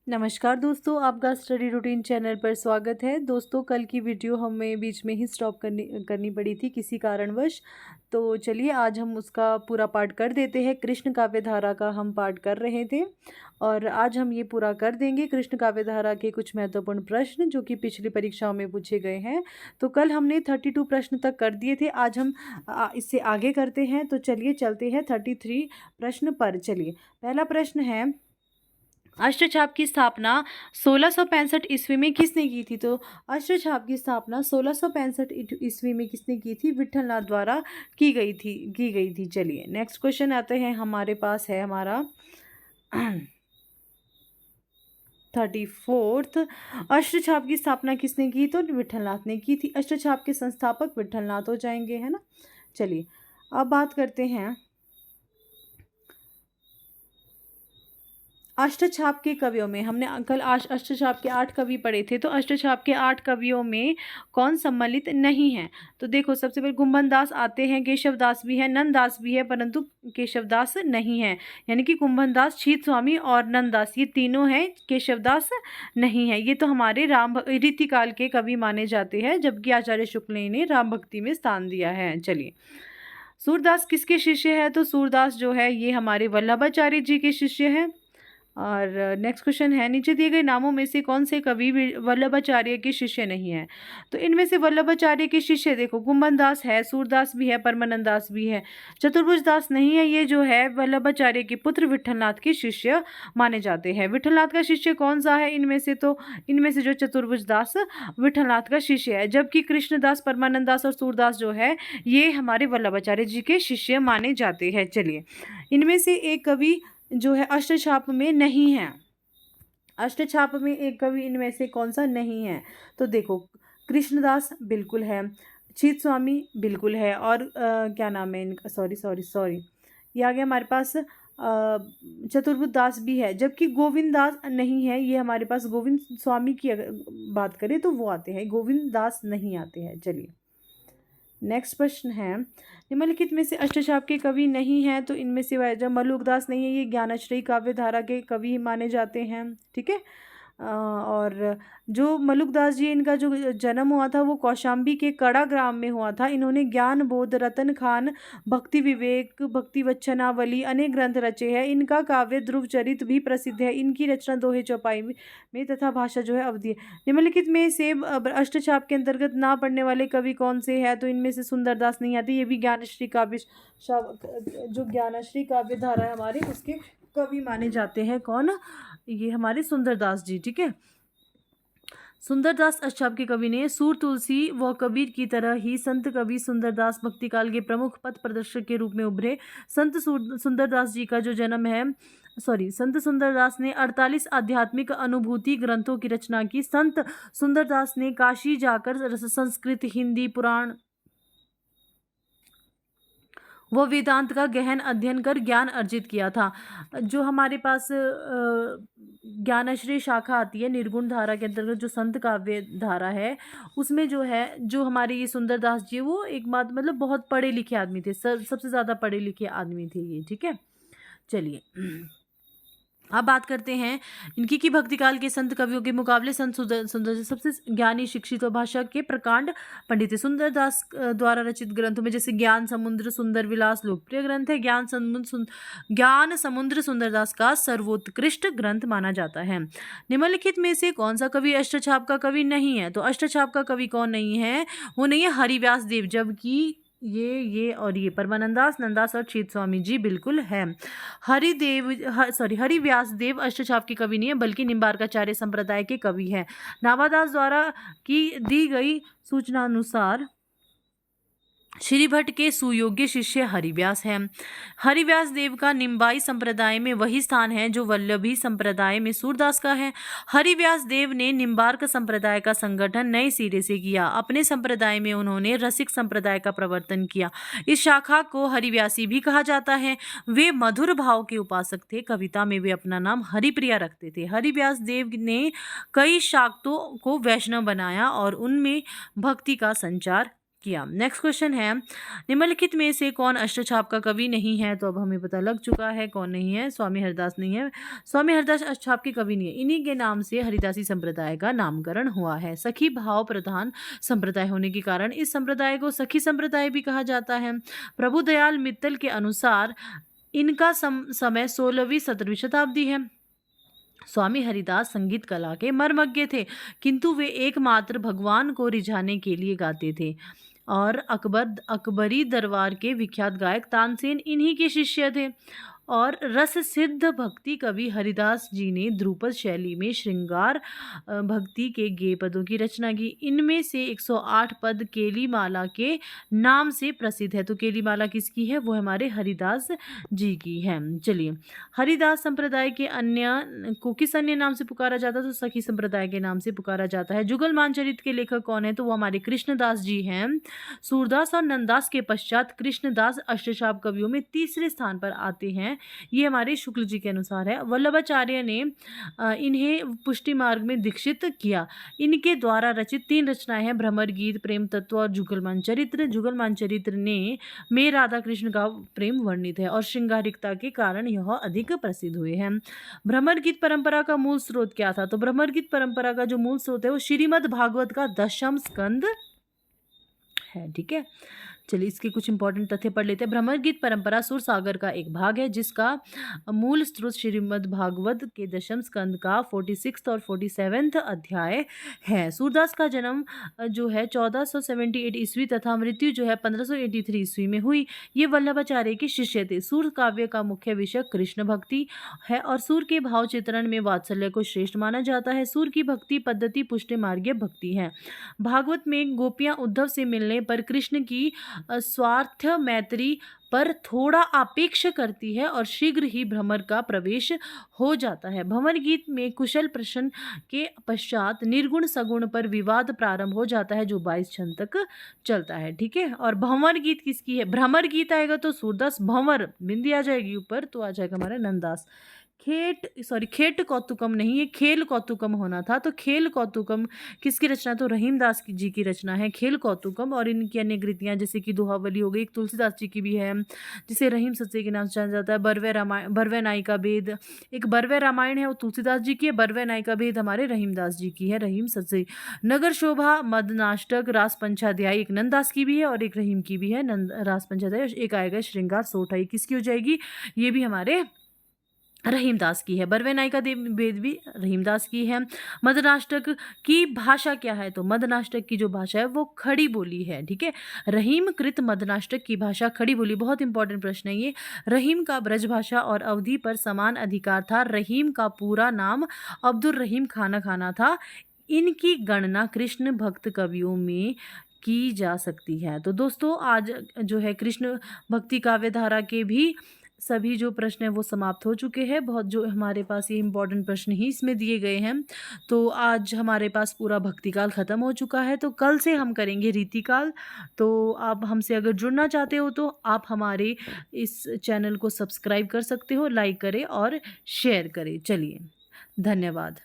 नमस्कार दोस्तों, आपका स्टडी रूटीन चैनल पर स्वागत है। दोस्तों, कल की वीडियो हमें बीच में ही स्टॉप करनी पड़ी थी किसी कारणवश। तो चलिए आज हम उसका पूरा पाठ कर देते हैं। कृष्ण काव्य धारा का हम पाठ कर रहे थे और आज हम ये पूरा कर देंगे। कृष्ण काव्य धारा के कुछ महत्वपूर्ण प्रश्न जो कि पिछली परीक्षाओं में पूछे गए हैं। तो कल हमने 32 प्रश्न तक कर दिए थे। आज हम इससे आगे करते हैं। तो चलिए चलते हैं 33 प्रश्न पर। चलिए, पहला प्रश्न है, अष्टछाप की स्थापना 1665 ईस्वी में किसने की थी? तो अष्टछाप की स्थापना 1665 ईस्वी में किसने की थी? विठलनाथ द्वारा की गई थी। चलिए नेक्स्ट क्वेश्चन आते हैं। हमारे पास है हमारा 34th। अष्टछाप की स्थापना किसने की? तो विठलनाथ ने की थी। अष्टछाप के संस्थापक विठलनाथ हो जाएंगे, है ना। चलिए अब बात करते हैं अष्टछाप के कवियों में। हमने कल अष्टछाप के 8 कवि पढ़े थे। तो अष्टछाप के 8 कवियों में कौन सम्मिलित नहीं है? तो देखो, सबसे पहले कुंभनदास आते हैं, केशवदास भी है, नंददास भी है, परंतु केशवदास नहीं है। यानी कि कुंभनदास, छीत स्वामी और नंददास ये तीनों हैं, केशवदास नहीं है। ये तो हमारे रीतिकाल के कवि माने जाते हैं, जबकि आचार्य शुक्ल ने इन्हें राम भक्ति में स्थान दिया है। चलिए, सूरदास किसके शिष्य है? तो सूरदास जो है ये हमारे वल्लभाचार्य जी के शिष्य है। और नेक्स्ट क्वेश्चन है, नीचे दिए गए नामों में से कौन से कवि वल्लभाचार्य के शिष्य नहीं है? तो इनमें से वल्लभाचार्य के शिष्य देखो, कुंभनदास है, सूरदास भी है, परमानंद दास भी है, चतुर्भुज दास नहीं है। ये जो है वल्लभाचार्य के पुत्र विठलनाथ के शिष्य माने जाते हैं। विठलनाथ का शिष्य कौन सा है इनमें से? तो इनमें से जो चतुर्भुज दास विठलनाथ का शिष्य है, जबकि कृष्णदास, परमानंद दास और सूरदास जो है ये हमारे वल्लभाचार्य जी के शिष्य माने जाते हैं। चलिए, इनमें से एक कवि जो है अष्टछाप में नहीं है। अष्टछाप में एक कवि इनमें से कौन सा नहीं है? तो देखो, कृष्णदास बिल्कुल है, छीत स्वामी बिल्कुल है, और क्या नाम है इनका, सॉरी ये आ गया हमारे पास, चतुर्भुज दास भी है, जबकि गोविंद दास नहीं है। ये हमारे पास गोविंद स्वामी की अगर बात करें तो वो आते हैं, गोविंद दास नहीं आते हैं। चलिए नेक्स्ट प्रश्न है, निम्नलिखित में से अष्टछाप के कवि नहीं है। तो इनमें से जब मलुकदास नहीं है, ये ज्ञानाश्रयी काव्य धारा के कवि माने जाते हैं। ठीक है। और जो मलुकदास जी, इनका जो जन्म हुआ था वो कौशाम्बी के कड़ा ग्राम में हुआ था। इन्होंने ज्ञान बोध, रतन खान, भक्ति विवेक, भक्ति वचनावली अनेक ग्रंथ रचे हैं। इनका काव्य ध्रुव चरित भी प्रसिद्ध है। इनकी रचना दोहे चौपाई में तथा भाषा जो है अवधि है। निम्नलिखित में से अष्टछाप के अंतर्गत ना पढ़ने वाले कवि कौन से हैं? तो इनमें से सुंदरदास नहीं आते। ये भी ज्ञानश्री काव्य जो ज्ञानश्री काव्य धारा है हमारे, उसके कवि माने जाते हैं। कौन? ये हमारे सुंदरदास जी। ठीक है। सुंदरदास अष्टछाप के कवि ने सूर, तुलसी व कबीर की तरह ही संत कवि सुंदरदास भक्तिकाल के प्रमुख पथ प्रदर्शक के रूप में उभरे। सुंदरदास जी का जो जन्म है, संत सुंदरदास ने 48 आध्यात्मिक अनुभूति ग्रंथों की रचना की। संत सुंदरदास ने काशी जाकर संस्कृत, हिंदी, पुराण वो वेदांत का गहन अध्ययन कर ज्ञान अर्जित किया था। जो हमारे पास ज्ञानाश्रय शाखा आती है निर्गुण धारा के अंतर्गत, जो संत काव्य धारा है, उसमें जो है जो हमारे ये सुंदरदास जी, वो एक बात मतलब बहुत पढ़े लिखे आदमी थे, सबसे ज़्यादा पढ़े लिखे आदमी थे ये। ठीक है। चलिए अब बात करते हैं इनकी कि भक्तिकाल के संत कवियों के मुकाबले संत सुंदर सबसे ज्ञानी, शिक्षित और भाषा के प्रकांड पंडित थे। सुंदरदास द्वारा रचित ग्रंथों में जैसे ज्ञान समुद्र, सुंदर विलास लोकप्रिय ग्रंथ है। ज्ञान समुद्र सुंदरदास का सर्वोत्कृष्ट ग्रंथ माना जाता है। निम्नलिखित में से कौन सा कवि अष्टछाप का कवि नहीं है? तो अष्टछाप का कवि कौन नहीं है? वो नहीं है हरिव्यास देव, जबकि ये और ये परमानंदास, नंदास और छीत स्वामी जी बिल्कुल है। हरिव्यास देव अष्टछाप के कवि नहीं है, बल्कि निम्बार्काचार्य संप्रदाय के कवि है। नाभादास द्वारा की दी गई सूचना अनुसार श्री भट्ट के सुयोग्य शिष्य हरिव्यास हैं। हरिव्यास देव का निम्बाई संप्रदाय में वही स्थान है जो वल्लभी संप्रदाय में सूरदास का है। हरिव्यास देव ने निम्बार्क संप्रदाय का संगठन नए सिरे से किया। अपने संप्रदाय में उन्होंने रसिक संप्रदाय का प्रवर्तन किया। इस शाखा को हरिव्यासी भी कहा जाता है। वे मधुर भाव के उपासक थे। कविता में वे अपना नाम हरिप्रिया रखते थे। हरिव्यास देव ने कई शाक्तों को वैष्णव बनाया और उनमें भक्ति का संचार किया। नेक्स्ट क्वेश्चन है, निम्नलिखित में से कौन अष्टछाप का कवि नहीं है? तो अब हमें पता लग चुका है कौन नहीं है, स्वामी हरिदास नहीं है। स्वामी हरिदास अष्टछाप के कवि नहीं है। इन्हीं के नाम से हरिदासी संप्रदाय का नामकरण हुआ है। सखी भाव प्रधान संप्रदाय होने के कारण इस संप्रदाय को सखी संप्रदाय भी कहा जाता है। प्रभुदयाल मित्तल के अनुसार इनका समय 16वीं 17वीं शताब्दी है। स्वामी हरिदास संगीत कला के मर्मज्ञ थे, किंतु वे एकमात्र भगवान को रिझाने के लिए गाते थे। और अकबरी दरबार के विख्यात गायक तानसेन इन्हीं के शिष्य थे। और रस सिद्ध भक्ति कवि हरिदास जी ने ध्रुपद शैली में श्रृंगार भक्ति के गेय पदों की रचना की। इनमें से 108 पद केलीमाला के नाम से प्रसिद्ध है। तो केलीमाला किसकी है? वो हमारे हरिदास जी की है। चलिए, हरिदास संप्रदाय के अन्य को किस अन्य नाम से पुकारा जाता है? तो सखी संप्रदाय के नाम से पुकारा जाता है। जुगल मानचरित के लेखक कौन है? तो वो हमारे कृष्णदास जी हैं। सूरदास और नंददास के पश्चात कृष्णदास अष्टछाप कवियों में तीसरे स्थान पर आते हैं। ये हमारे शुक्ल जी के अनुसार है। वल्लभाचार्य ने इन्हें पुष्टि मार्ग में दीक्षित किया। इनके द्वारा रचित 3 रचनाएं हैं, भ्रमर गीत, प्रेम तत्व और जुगलमान चरित्र। जुगलमान चरित्र में राधा कृष्ण का प्रेम वर्णित है और श्रृंगारिकता के कारण यह अधिक प्रसिद्ध हुए हैं। भ्रमर गीत परंपरा का मूल स्रोत क्या था? तो भ्रमर गीत परंपरा का जो मूल स्रोत है वो श्रीमद् भागवत का 10वां स्कंद है। ठीक है, चलिए इसके कुछ इंपॉर्टेंट तथ्य पढ़ लेते हैं। भ्रमर गीत परंपरा सुर सागर का एक भाग है, जिसका मूल स्रोत श्रीमद् भागवत के 10वें स्कंद का 46 और 47 अध्याय है। सूरदास का जन्म जो है 1478 ईस्वी तथा मृत्यु जो है 1583 ईस्वी में हुई। ये वल्लभाचार्य के शिष्य थे। सूर काव्य का मुख्य विषय कृष्ण भक्ति है और सूर के भाव चित्रण में वात्सल्य को श्रेष्ठ माना जाता है। सूर की भक्ति पद्धति पुष्टि मार्गीय भक्ति है। भागवत में गोपियां उद्धव से मिलने पर कृष्ण की स्वार्थ मैत्री पर थोड़ा अपेक्षा करती है और शीघ्र ही भ्रमर का प्रवेश हो जाता है। भ्रमर गीत में कुशल प्रश्न के पश्चात निर्गुण सगुण पर विवाद प्रारंभ हो जाता है, जो 22 छंद तक चलता है। ठीक है, और भंवर गीत किसकी है? भ्रमर गीत आएगा तो सूरदास, भंवर बिंदी आ जाएगी ऊपर तो आ जाएगा हमारा नंददास। खेट कौतुकम नहीं है, खेल कौतुकम होना था। तो खेल कौतुकम किसकी रचना? तो रहीमदास जी की रचना है खेल कौतुकम। और इनकी अन्य कृतियां जैसे कि दोहावली हो गई, एक तुलसीदास जी की भी है जिसे रहीम सच्चे के नाम से जाना जाता है। बरवे नायिका भेद, एक बरवे रामायण है वो तुलसीदास जी की है, बरवे नायिका भेद हमारे रहीमदास जी की है, रहीम सच्चे। नगर शोभा, मदनाष्टक, रास पंचाध्यायी एक नंददास की भी है और एक रहीम की भी है। रास पंचाध्यायी एक आएगा श्रृंगार सोठाई, किसकी हो जाएगी? ये भी हमारे रहीमदास की है। बरवे नायिका भेद भी रहीमदास की है। मदनाष्टक की भाषा क्या है? तो मदनाष्टक की जो भाषा है वो खड़ी बोली है। ठीक है, रहीम कृत मदनाष्टक की भाषा खड़ी बोली। बहुत इंपॉर्टेंट प्रश्न है ये। रहीम का ब्रज भाषा और अवधि पर समान अधिकार था। रहीम का पूरा नाम अब्दुल रहीम खाना था। इनकी गणना कृष्ण भक्त कवियों में की जा सकती है। तो दोस्तों आज जो है कृष्ण भक्ति काव्य धारा के भी सभी जो प्रश्न हैं वो समाप्त हो चुके हैं। बहुत जो हमारे पास ये इंपॉर्टेंट प्रश्न ही इसमें दिए गए हैं। तो आज हमारे पास पूरा भक्तिकाल ख़त्म हो चुका है। तो कल से हम करेंगे रीतिकाल। तो आप हमसे अगर जुड़ना चाहते हो तो आप हमारे इस चैनल को सब्सक्राइब कर सकते हो, लाइक करें और शेयर करें। चलिए, धन्यवाद।